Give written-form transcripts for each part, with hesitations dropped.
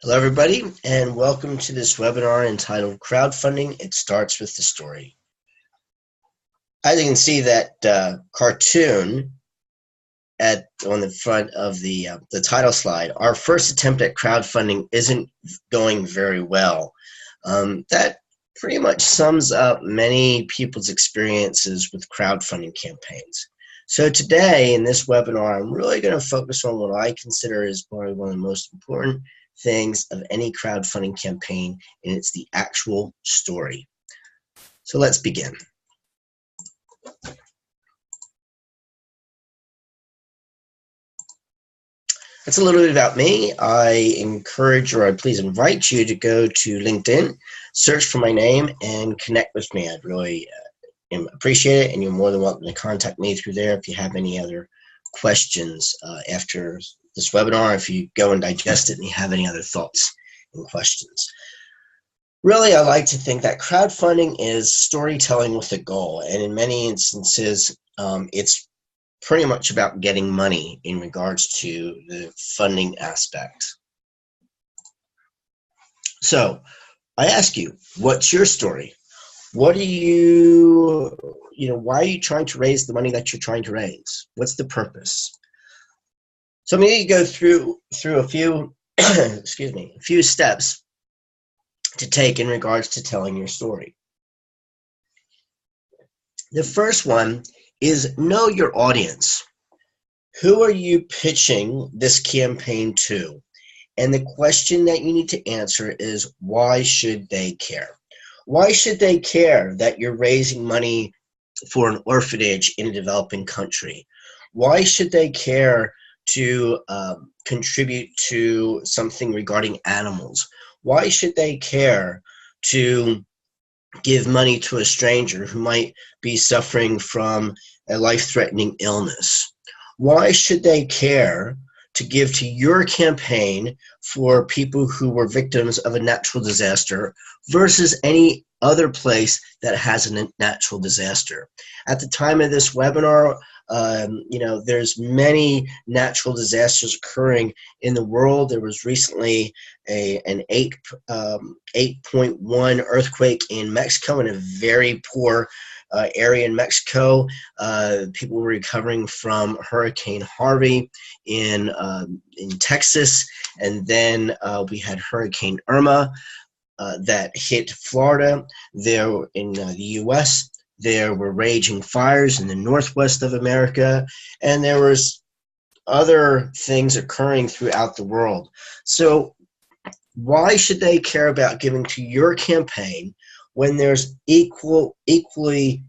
Hello, everybody, and welcome to this webinar entitled Crowdfunding. It starts with the story. As you can see, that cartoon on the front of the title slide, our first attempt at crowdfunding isn't going very well. That pretty much sums up many people's experiences with crowdfunding campaigns. So today, in this webinar, I'm really going to focus on what I consider is probably one of the most important things of any crowdfunding campaign, and it's the actual story. So let's begin. That's a little bit about me. I encourage, or I please invite you to go to LinkedIn, search for my name, and connect with me. I'd really appreciate it, and you're more than welcome to contact me through there if you have any other questions after this webinar, if you go and digest it and you have any other thoughts and questions. Really, I like to think that crowdfunding is storytelling with a goal, and in many instances, it's pretty much about getting money in regards to the funding aspect. So, I ask you, what's your story? What are why are you trying to raise the money that you're trying to raise? What's the purpose? So I'm going to go through a few, a few steps to take in regards to telling your story. The first one is know your audience. Who are you pitching this campaign to? And the question that you need to answer is, why should they care? Why should they care that you're raising money for an orphanage in a developing country? Why should they care to contribute to something regarding animals? Why should they care to give money to a stranger who might be suffering from a life-threatening illness? Why should they care to give to your campaign for people who were victims of a natural disaster versus any other place that has a natural disaster? At the time of this webinar, there's many natural disasters occurring in the world. There was recently an 8.1 earthquake in Mexico, in a very poor area in Mexico. People were recovering from Hurricane Harvey in Texas, and then we had Hurricane Irma that hit Florida. There in the U.S., there were raging fires in the northwest of America, and there was other things occurring throughout the world. So why should they care about giving to your campaign when there's equally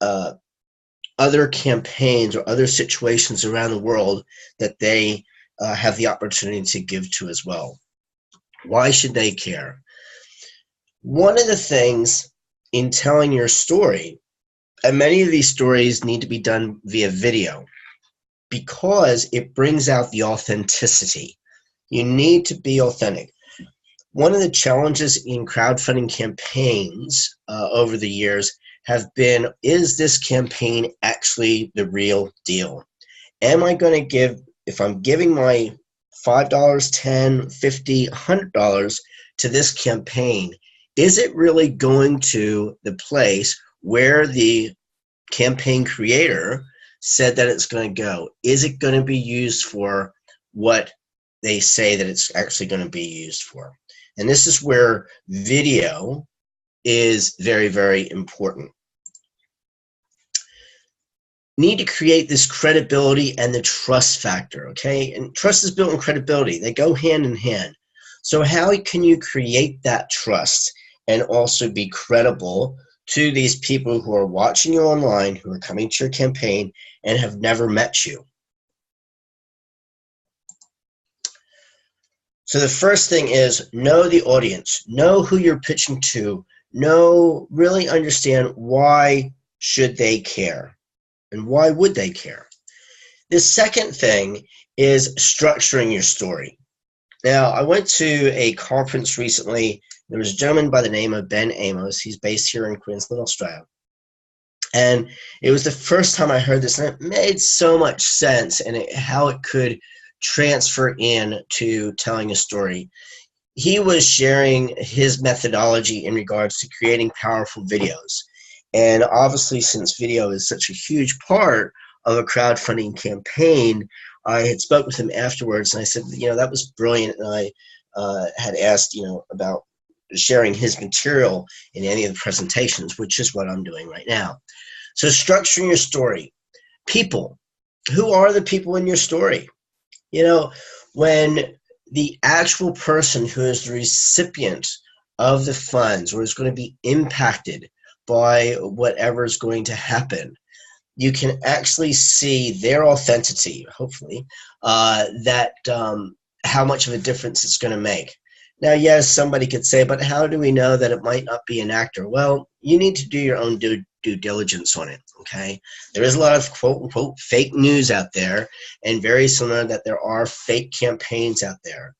other campaigns or other situations around the world that they have the opportunity to give to as well? Why should they care? One of the things in telling your story, and many of these stories need to be done via video because it brings out the authenticity. You need to be authentic. One of the challenges in crowdfunding campaigns over the years have been, is this campaign actually the real deal? Am I going to give, if I'm giving my $5, $10, $50, $100 to this campaign, is it really going to the place where the campaign creator said that it's going to go? Is it going to be used for what they say that it's actually going to be used for? And this is where video is very, very important. Need to create this credibility and the trust factor, okay? And trust is built on credibility. They go hand in hand. So how can you create that trust and also be credible to these people who are watching you online, who are coming to your campaign and have never met you? So the first thing is know the audience, know who you're pitching to, really understand why should they care and why would they care. The second thing is structuring your story. Now, I went to a conference recently. There was a gentleman by the name of Ben Amos. He's based here in Queensland, Australia. And it was the first time I heard this, and it made so much sense and how it could transfer in to telling a story. he was sharing his methodology in regards to creating powerful videos. And obviously, since video is such a huge part of a crowdfunding campaign, I had spoke with him afterwards, and I said, that was brilliant. And I had asked, about sharing his material in any of the presentations, which is what I'm doing right now. So structuring your story. People. Who are the people in your story? When the actual person who is the recipient of the funds or is going to be impacted by whatever is going to happen, you can actually see their authenticity, hopefully, how much of a difference it's going to make. Now, yes, somebody could say, but how do we know that it might not be an actor? Well, you need to do your own due diligence on it, okay? There is a lot of quote-unquote fake news out there, and very similar that there are fake campaigns out there.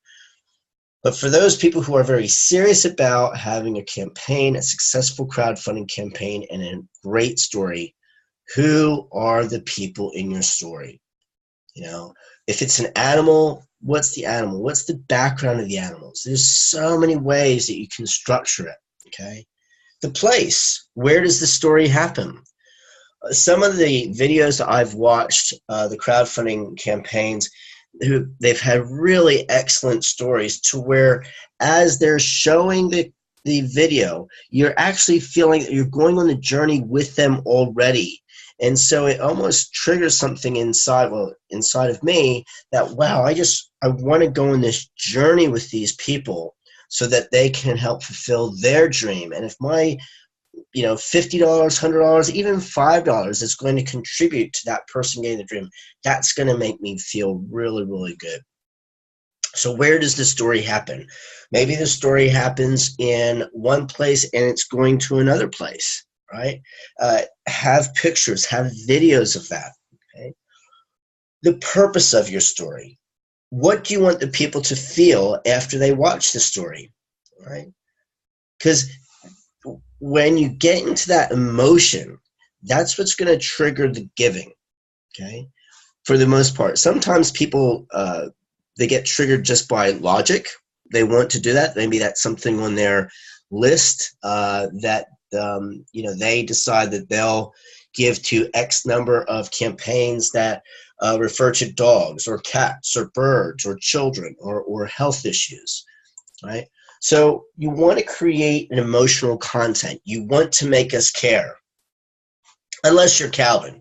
But for those people who are very serious about having a campaign, a successful crowdfunding campaign, and a great story, who are the people in your story? If it's an animal, what's the animal? What's the background of the animals? There's so many ways that you can structure it, okay? The place, where does the story happen? Some of the videos that I've watched, the crowdfunding campaigns, they've had really excellent stories to where as they're showing the video, you're actually feeling that you're going on the journey with them already. And so it almost triggers something inside of me that, wow, I want to go on this journey with these people so that they can help fulfill their dream. And if my, $50, $100, even $5 is going to contribute to that person getting the dream, that's going to make me feel really, really good. So where does the story happen? Maybe the story happens in one place and it's going to another place. Right? Have pictures, have videos of that. Okay? The purpose of your story. What do you want the people to feel after they watch the story? Right? Because when you get into that emotion, that's what's going to trigger the giving. Okay? For the most part. Sometimes people, they get triggered just by logic. They want to do that. Maybe that's something on their list that they decide that they'll give to X number of campaigns that refer to dogs or cats or birds or children or health issues, right? So you want to create an emotional content. You want to make us care, unless you're Calvin.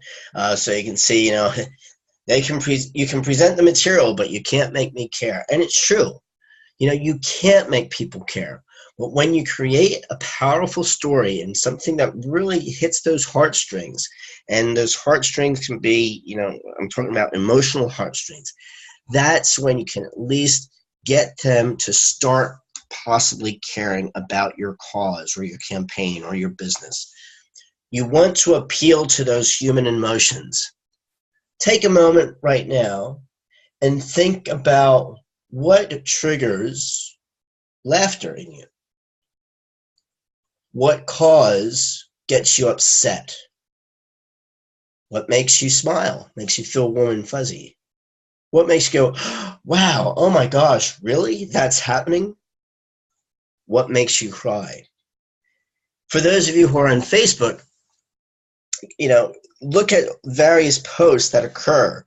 So you can see, you can present the material, but you can't make me care. And it's true. You can't make people care. But when you create a powerful story and something that really hits those heartstrings, and those heartstrings can be, I'm talking about emotional heartstrings, that's when you can at least get them to start possibly caring about your cause or your campaign or your business. You want to appeal to those human emotions. Take a moment right now and think about what triggers laughter in you. What cause gets you upset? What makes you smile? Makes you feel warm and fuzzy? What makes you go, wow, oh my gosh, really? That's happening? What makes you cry? For those of you who are on Facebook, look at various posts that occur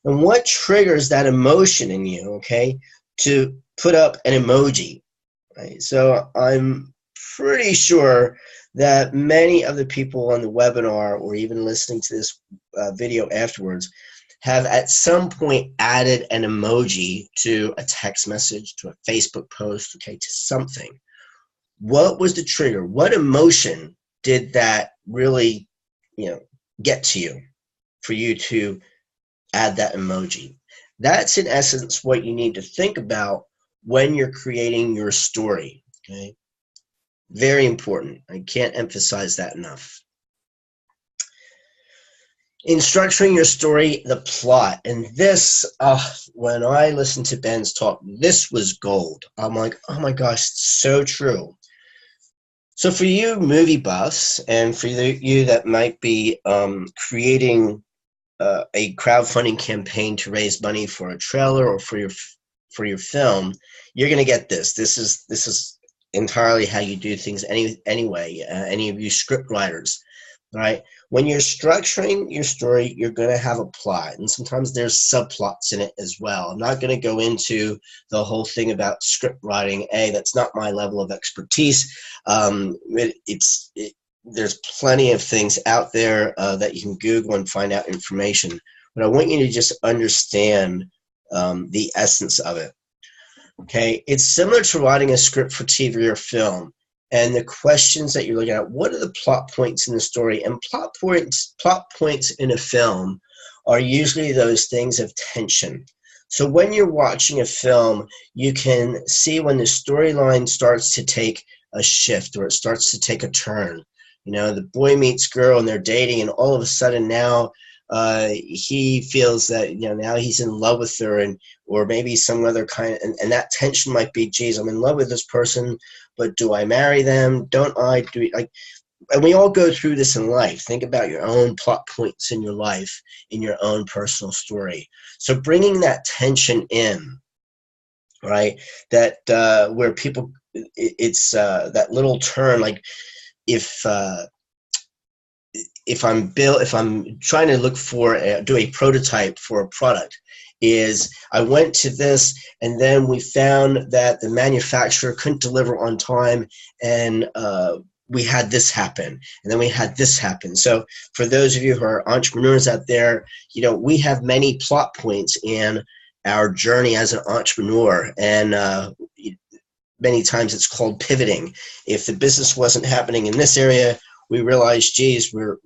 and what triggers that emotion in you, okay, to put up an emoji, right? So I'm pretty sure that many of the people on the webinar or even listening to this video afterwards have at some point added an emoji to a text message, to a Facebook post, okay, to something. What was the trigger? What emotion did that really, get to you for you to add that emoji? That's in essence what you need to think about when you're creating your story, okay? Very important. I can't emphasize that enough. In structuring your story, the plot, and this, when I listened to Ben's talk, this was gold. I'm like, oh my gosh, it's so true. So for you movie buffs, and for you that might be creating a crowdfunding campaign to raise money for a trailer or for your for your film, you're going to get this. This is entirely how you do things anyway. Any of you script writers, right? When you're structuring your story, you're going to have a plot, and sometimes there's subplots in it as well. I'm not going to go into the whole thing about script writing. That's not my level of expertise. There's plenty of things out there that you can Google and find out information. But I want you to just understand the essence of it. Okay, it's similar to writing a script for TV or film, and the questions that you're looking at. What are the plot points in the story? And plot points in a film are usually those things of tension. So when you're watching a film, you can see when the storyline starts to take a shift, or it starts to take a turn. You know, the boy meets girl and they're dating, and all of a sudden now he feels that, you know, now he's in love with her, and or maybe some other kind of, and that tension might be, geez, I'm in love with this person, but do I marry them? Don't I? And we all go through this in life. Think about your own plot points in your life, in your own personal story. So bringing that tension in, right? That where people, it's that little turn, like if I'm trying to look for do a prototype for a product, is I went to this, and then we found that the manufacturer couldn't deliver on time, and we had this happen, and then we had this happen. So for those of you who are entrepreneurs out there, you know, we have many plot points in our journey as an entrepreneur, and many times it's called pivoting. If the business wasn't happening in this area, we realize, geez, we're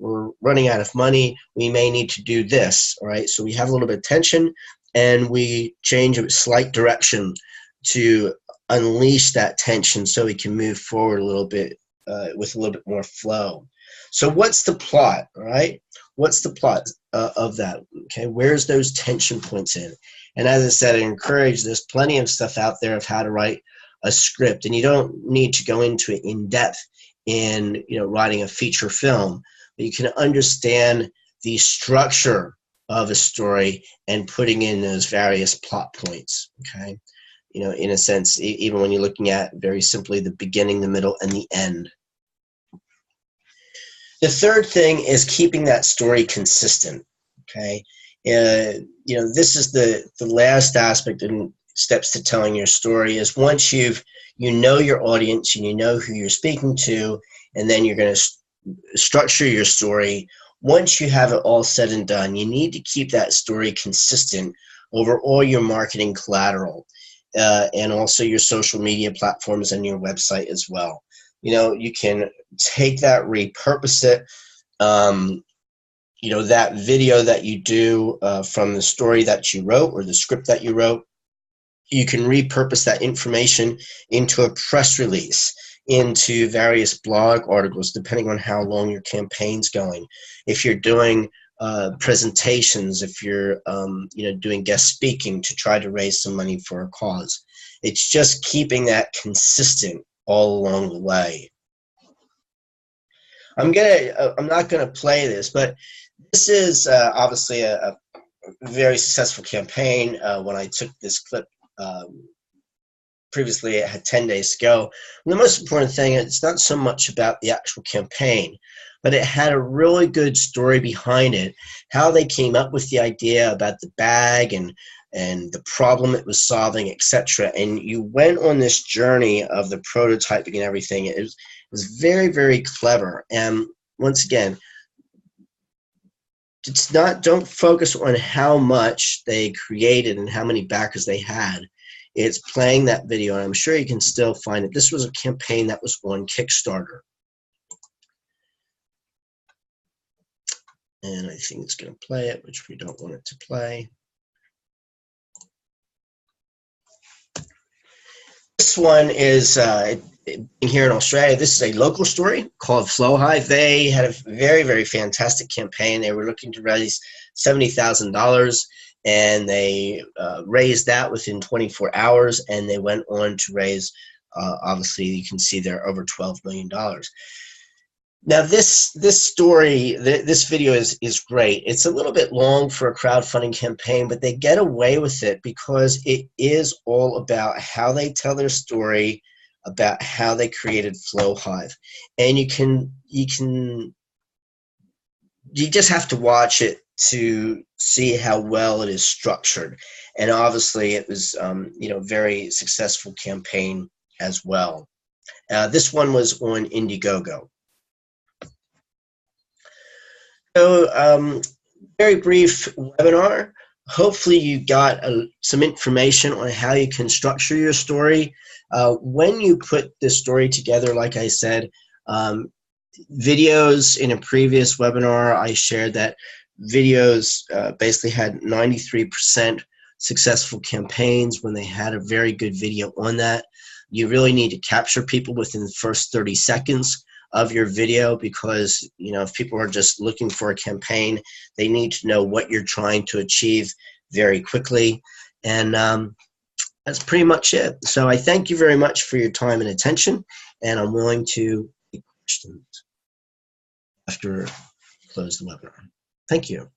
running out of money. We may need to do this, all right? So we have a little bit of tension, and we change a slight direction to unleash that tension so we can move forward a little bit with a little bit more flow. So what's the plot, all right? What's the plot of that, okay? Where's those tension points in? And as I said, I encourage, there's plenty of stuff out there of how to write a script, and you don't need to go into it in depth in, you know, writing a feature film, but you can understand the structure of a story and putting in those various plot points, okay? You know, in a sense, even when you're looking at very simply the beginning, the middle, and the end. The third thing is keeping that story consistent, okay? You know, this is the last aspect and steps to telling your story, is once you know your audience and you know who you're speaking to, and then you're going to structure your story. Once you have it all said and done, you need to keep that story consistent over all your marketing collateral, and also your social media platforms and your website as well. You know, you can take that, repurpose it. You know, that video that you do from the story that you wrote or the script that you wrote, you can repurpose that information into a press release, into various blog articles, depending on how long your campaign's going. If you're doing presentations, if you're you know, doing guest speaking to try to raise some money for a cause, it's just keeping that consistent all along the way. I'm not gonna play this, but this is obviously a very successful campaign. When I took this clip previously, it had 10 days to go. And the most important thing, it's not so much about the actual campaign, but it had a really good story behind it, how they came up with the idea about the bag and the problem it was solving, etc. And you went on this journey of the prototyping and everything. It was very, very clever. And once again, don't focus on how much they created and how many backers they had. It's playing that video, and I'm sure you can still find it. This was a campaign that was on Kickstarter. And I think it's going to play it, which we don't want it to play. This one is here in Australia. This is a local story called Flow High. They had a very, very fantastic campaign. They were looking to raise $70,000. And they raised that within 24 hours, and they went on to raise, obviously, you can see there, over $12 million. Now this story, this video is great. It's a little bit long for a crowdfunding campaign, but they get away with it because it is all about how they tell their story, about how they created Flow Hive, and you just have to watch it to see how well it is structured. And obviously, it was very successful campaign as well. This one was on Indiegogo. So, very brief webinar. Hopefully you got some information on how you can structure your story. When you put this story together, like I said, videos in a previous webinar, I shared that videos basically had 93% successful campaigns when they had a very good video on that. You really need to capture people within the first 30 seconds of your video, because if people are just looking for a campaign, they need to know what you're trying to achieve very quickly. And that's pretty much it. So I thank you very much for your time and attention, and I'm willing to take questions after I close the webinar. Thank you.